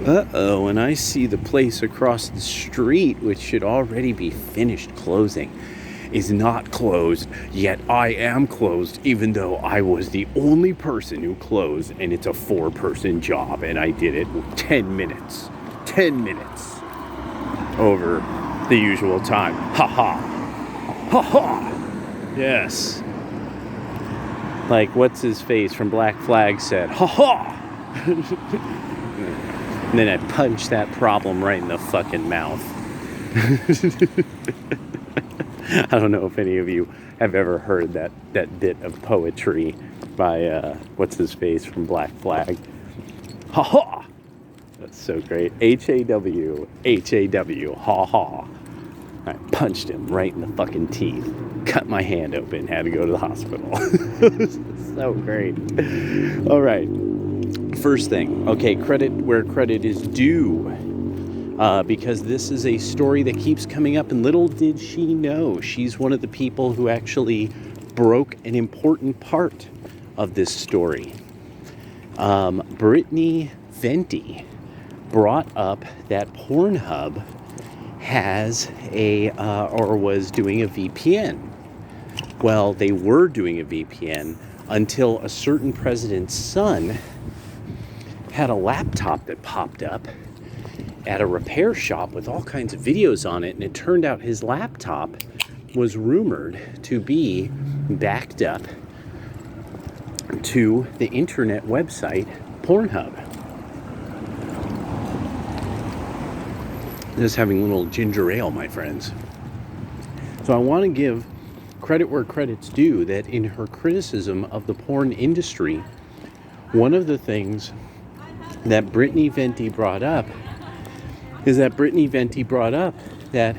Uh-oh, and I see the place across the street, which should already be finished closing, is not closed, yet I am closed, even though I was the only person who closed, and it's a 4-person job, and I did it in 10 minutes. 10 minutes over the usual time. Ha ha. Ha ha. Yes. Like, what's his face from Black Flag said, ha ha. And then I punched that problem right in the fucking mouth. I don't know if any of you have ever heard that bit of poetry by, what's his face from Black Flag. Ha ha! That's so great. H-A-W, H-A-W, ha ha. I punched him right in the fucking teeth. Cut my hand open, had to go to the hospital. So great. All right. First thing, okay, credit where credit is due. Because this is a story that keeps coming up, and little did she know, she's one of the people who actually broke an important part of this story. Brittany Venti brought up that Pornhub has or was doing a VPN. Well, they were doing a VPN until a certain president's son had a laptop that popped up at a repair shop with all kinds of videos on it, and it turned out his laptop was rumored to be backed up to the internet website Pornhub. Just having a little ginger ale, my friends. So I want to give credit where credit's due, that in her criticism of the porn industry, one of the things that Brittany Venti brought up is that that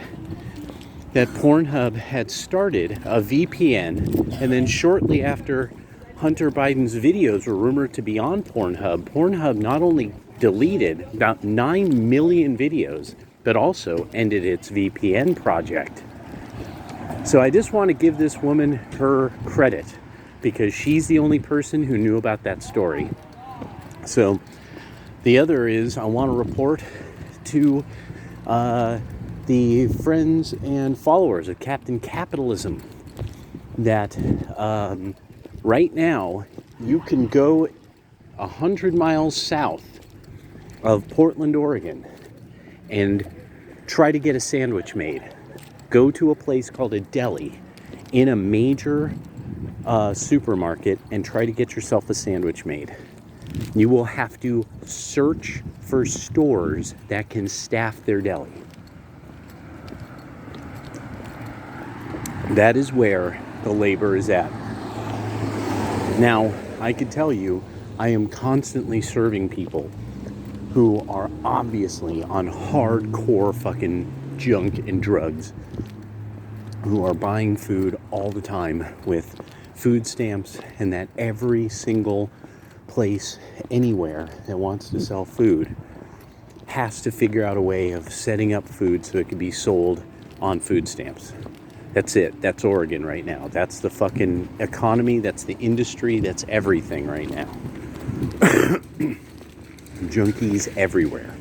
Pornhub had started a VPN, and then shortly after Hunter Biden's videos were rumored to be on Pornhub not only deleted about 9 million videos, but also ended its VPN project. So I just want to give this woman her credit, because she's the only person who knew about that story. So the other is, I want to report to the friends and followers of Captain Capitalism that right now you can go 100 miles south of Portland, Oregon, and try to get a sandwich made. Go to a place called a deli in a major supermarket and try to get yourself a sandwich made. You will have to search for stores that can staff their deli. That is where the labor is at. Now, I can tell you, I am constantly serving people who are obviously on hardcore fucking junk and drugs, who are buying food all the time with food stamps, and that every single place anywhere that wants to sell food has to figure out a way of setting up food so it can be sold on food stamps. That's it. That's Oregon right now. That's the fucking economy. That's the industry. That's everything right now. Junkies everywhere.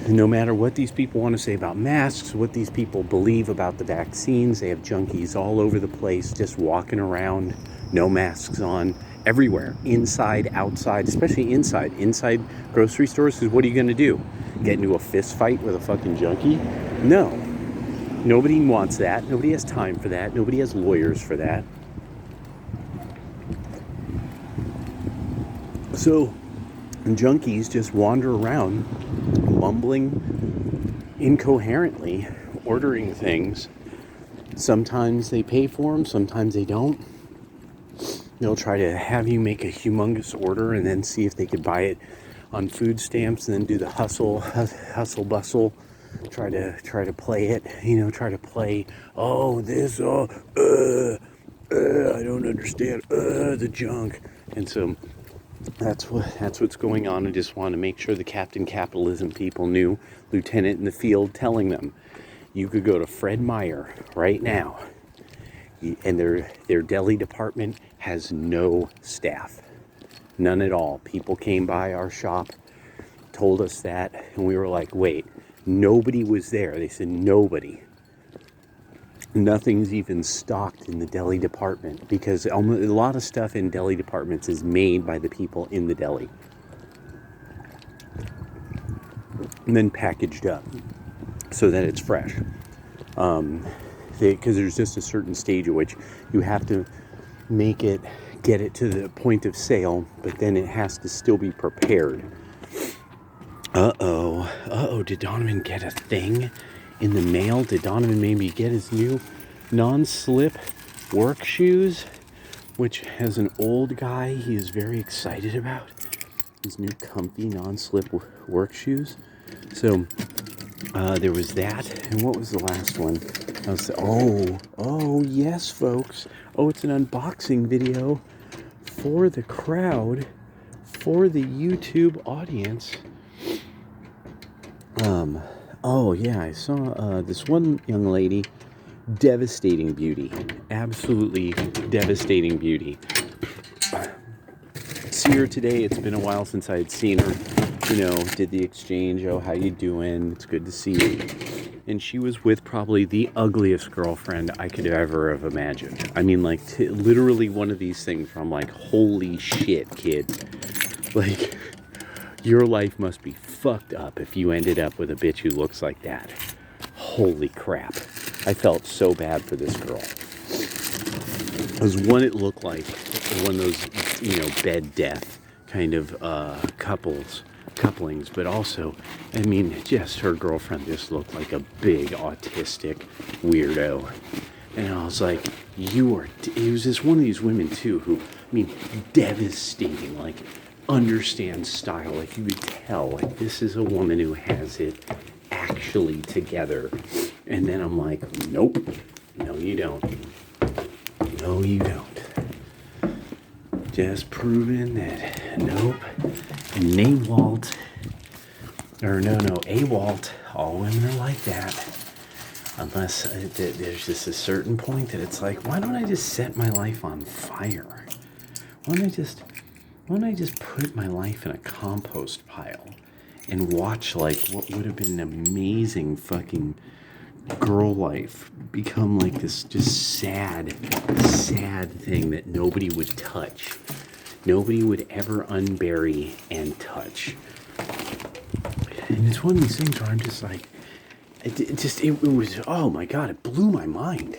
No matter what these people want to say about masks, what these people believe about the vaccines, they have junkies all over the place, just walking around, no masks on, everywhere, inside, outside, especially inside grocery stores. Because what are you going to do? Get into a fist fight with a fucking junkie? No. Nobody wants that. Nobody has time for that. Nobody has lawyers for that. So junkies just wander around mumbling incoherently, ordering things. Sometimes they pay for them, sometimes they don't. They'll try to have you make a humongous order and then see if they could buy it on food stamps, and then do the hustle bustle, try to play it, try to play, I don't understand, the junk. And so that's what's going on. I just want to make sure the Captain Capitalism people knew, lieutenant in the field telling them, you could go to Fred Meyer right now, and their deli department has no staff, none at all. People came by our shop told us that, and we were like, wait, nobody was there. They said nobody. Nothing's even stocked in the deli department because a lot of stuff in deli departments is made by the people in the deli and then packaged up so that it's fresh. Because there's just a certain stage at which you have to get it to the point of sale, but then it has to still be prepared. Did Donovan get a thing in the mail? Did Donovan maybe get his new non-slip work shoes, which has an old guy he is very excited about? His new comfy non-slip work shoes. So there was that, and what was the last one? Yes, folks. Oh, it's an unboxing video for the crowd, for the YouTube audience. I saw this one young lady, devastating beauty, absolutely devastating beauty. See her today. It's been a while since I had seen her. Did the exchange. Oh, how you doing? It's good to see you. And she was with probably the ugliest girlfriend I could ever have imagined. I mean, like, literally one of these things where I'm like, holy shit, kid. Like, your life must be fucked up if you ended up with a bitch who looks like that. Holy crap. I felt so bad for this girl. Because one, it looked like one of those, bed death kind of couplings, but also, I mean, just her girlfriend just looked like a big autistic weirdo. And I was like, it was just one of these women too who, I mean, devastating, like, understands style. Like, you could tell, like, this is a woman who has it actually together. And then I'm like, nope, no you don't. No you don't. Just proving that, nope. AWOL, all women are like that. Unless there's just a certain point that it's like, why don't I just set my life on fire? Why don't I just put my life in a compost pile and watch, like, what would have been an amazing fucking girl life become like this just sad thing that nobody would touch. Nobody would ever unbury and touch. And it's one of these things where I'm just like, it was, oh my God, it blew my mind.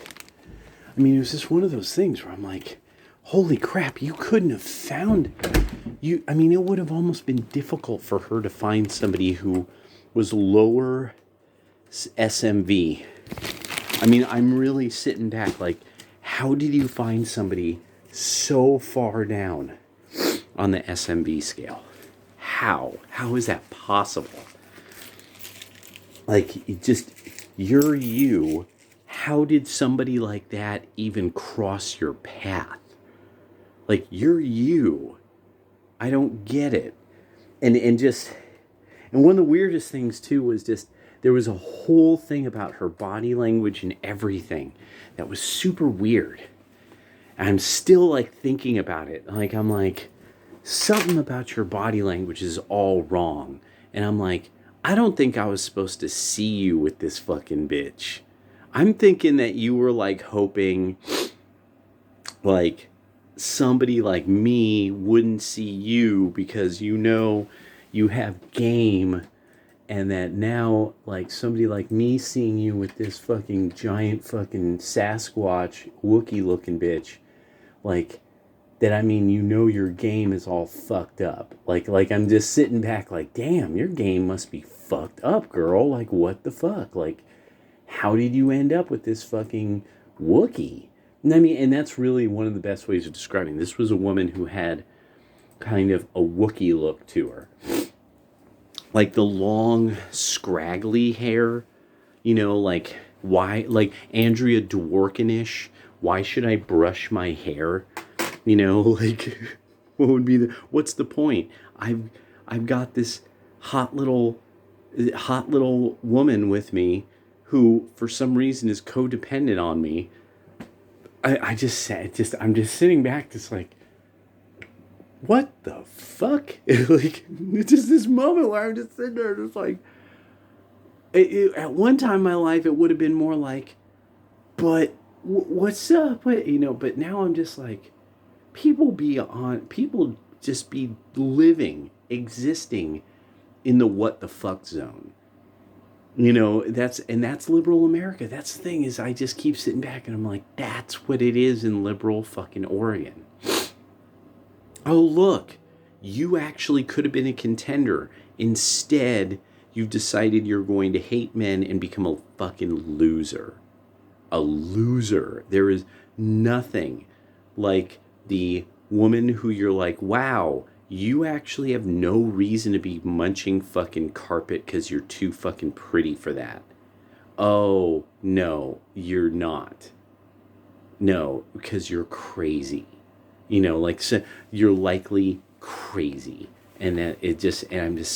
I mean, it was just one of those things where I'm like, holy crap, you couldn't have found, I mean, it would have almost been difficult for her to find somebody who was lower SMV. I mean, I'm really sitting back like, how did you find somebody so far down on the SMV scale? How is that possible? Like, you're you. How did somebody like that even cross your path? Like, you're you. I don't get it. And one of the weirdest things too was just, there was a whole thing about her body language and everything that was super weird. And I'm still, like, thinking about it. Like, I'm like, something about your body language is all wrong. And I'm like, I don't think I was supposed to see you with this fucking bitch. I'm thinking that you were, like, hoping, like, somebody like me wouldn't see you because you have game, and that now, like, somebody like me seeing you with this fucking giant fucking Sasquatch Wookiee looking bitch, like, that, I mean, your game is all fucked up. Like I'm just sitting back like, damn, your game must be fucked up, girl. Like, what the fuck? Like, how did you end up with this fucking Wookiee? And I mean, and that's really one of the best ways of describing. This was a woman who had kind of a Wookiee look to her. Like the long, scraggly hair, like, why, like Andrea Dworkin-ish, why should I brush my hair? Like, what's the point? I've got this hot little woman with me who, for some reason, is codependent on me. I'm just sitting back, just like, what the fuck? Like, it's just this moment where I'm just sitting there, just like, at one time in my life, it would have been more like, but what's up? What, but now I'm just like, people just be living, existing in the what the fuck zone. That's liberal America. That's the thing, is I just keep sitting back and I'm like, that's what it is in liberal fucking Oregon. Oh, look, you actually could have been a contender. Instead, you've decided you're going to hate men and become a fucking loser. A loser. There is nothing like the woman who you're like, wow, you actually have no reason to be munching fucking carpet because you're too fucking pretty for that. Oh, no, you're not. No, because you're crazy. Like, so you're likely crazy. And I'm just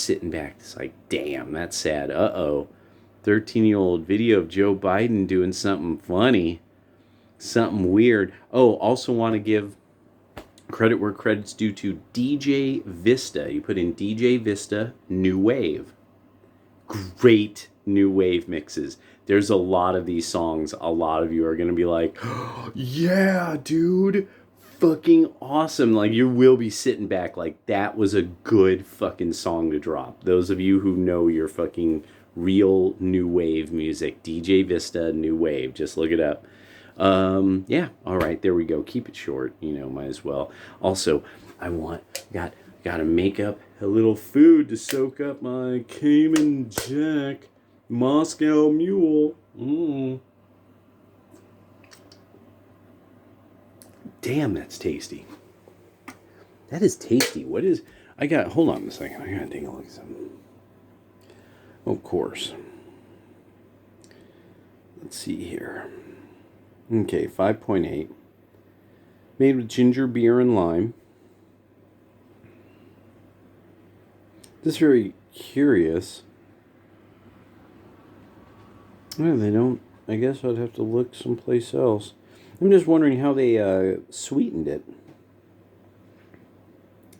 sitting back, it's like, damn, that's sad. Uh-oh. 13-year-old video of Joe Biden doing something funny, something weird. Oh, also want to give credit where credit's due to DJ Vista. You put in DJ Vista New Wave. Great new wave mixes. There's a lot of these songs. A lot of you are going to be like, oh, yeah, dude. Fucking awesome. Like, you will be sitting back like, that was a good fucking song to drop. Those of you who know your fucking real new wave music, DJ Vista New Wave, just look it up. Yeah, all right, there we go. Keep it short, might as well. Also, got to make up a little food to soak up my Cayman Jack Moscow Mule. Damn, that's tasty. That is tasty. Hold on a second. I gotta take a look at something. Of course. Let's see here. Okay, 5.8. Made with ginger beer and lime. This is very curious. Oh, they don't. I guess I'd have to look someplace else. I'm just wondering how they sweetened it.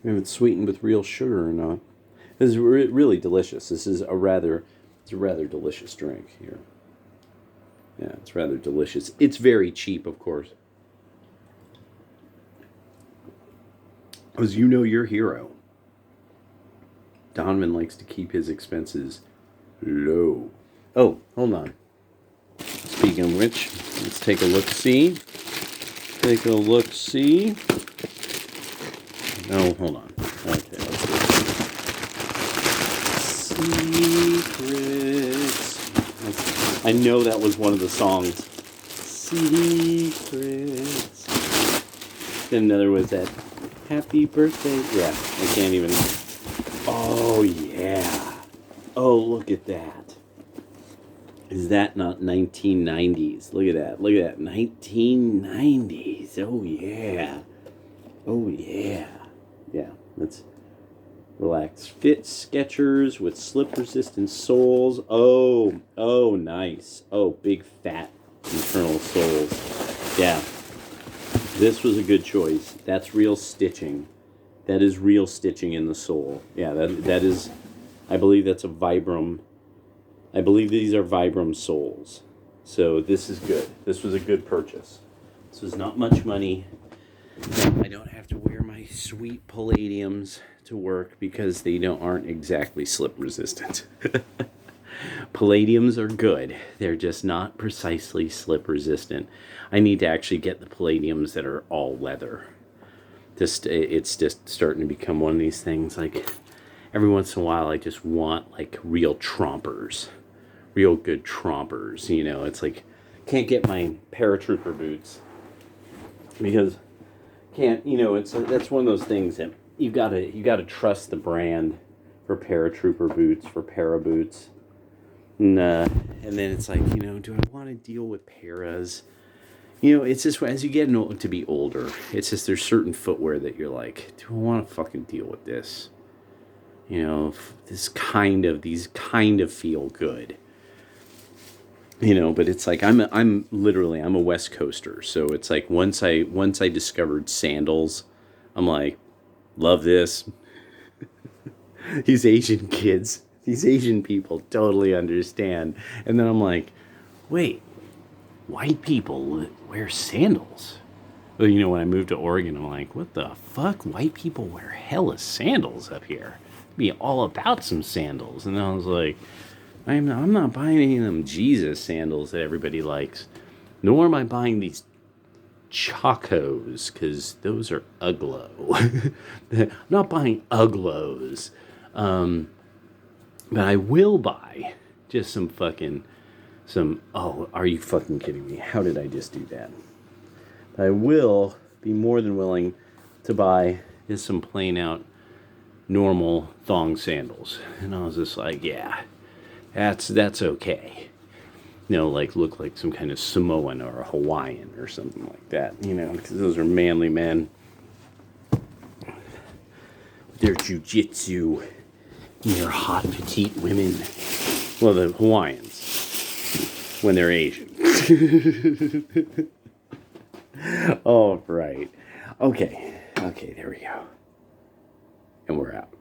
If it's sweetened with real sugar or not. This is really delicious. This is a rather delicious drink here. Yeah, it's rather delicious. It's very cheap, of course. Because your hero. Donovan likes to keep his expenses low. Oh, hold on. Speaking of which, let's take a look-see. Oh, hold on. Okay, let's see. Secrets. I know that was one of the songs. Secrets. Then another was that Happy Birthday. Yeah, I can't even. Oh, yeah. Oh, look at that. Is that not 1990s? Look at that. 1990s. Oh, yeah. Yeah, let's relax. Fit Skechers with slip-resistant soles. Oh, nice. Oh, big fat internal soles. Yeah, this was a good choice. That's real stitching. That is real stitching in the sole. Yeah, that is, I believe that's a Vibram. I believe these are Vibram soles. So this is good. This was a good purchase. This was not much money. I don't have to wear my sweet Palladiums to work because they aren't exactly slip resistant. Palladiums are good. They're just not precisely slip resistant. I need to actually get the Palladiums that are all leather. It's just starting to become one of these things. Like, every once in a while, I just want like real trompers, real good trompers. It's like, can't get my paratrooper boots because can't. That's one of those things that you gotta trust the brand for paratrooper boots, for para boots, and then it's like, do I want to deal with paras? It's just, as you get to be older, it's just, there's certain footwear that you're like, do I want to fucking deal with this? These kind of feel good. But it's like, I'm a West Coaster, so it's like once I discovered sandals, I'm like, Love this. These Asian kids, these Asian people totally understand. And then I'm like, wait, white people wear sandals? Well, you know, when I moved to Oregon, I'm like, what the fuck? White people wear hella sandals up here. Be all about some sandals. And I was like, I'm not buying any of them Jesus sandals that everybody likes. Nor am I buying these Chacos, because those are uglo. I'm not buying uglos. But I will buy just oh, are you fucking kidding me? How did I just do that? But I will be more than willing to buy just some plain out normal thong sandals. And I was just like, yeah, that's okay. You know, like look like some kind of Samoan or a Hawaiian or something like that, you know, because those are manly men. Their jujitsu, they're hot petite women. Well, the Hawaiians, when they're Asian. Oh, right. Okay, there we go. And we're out.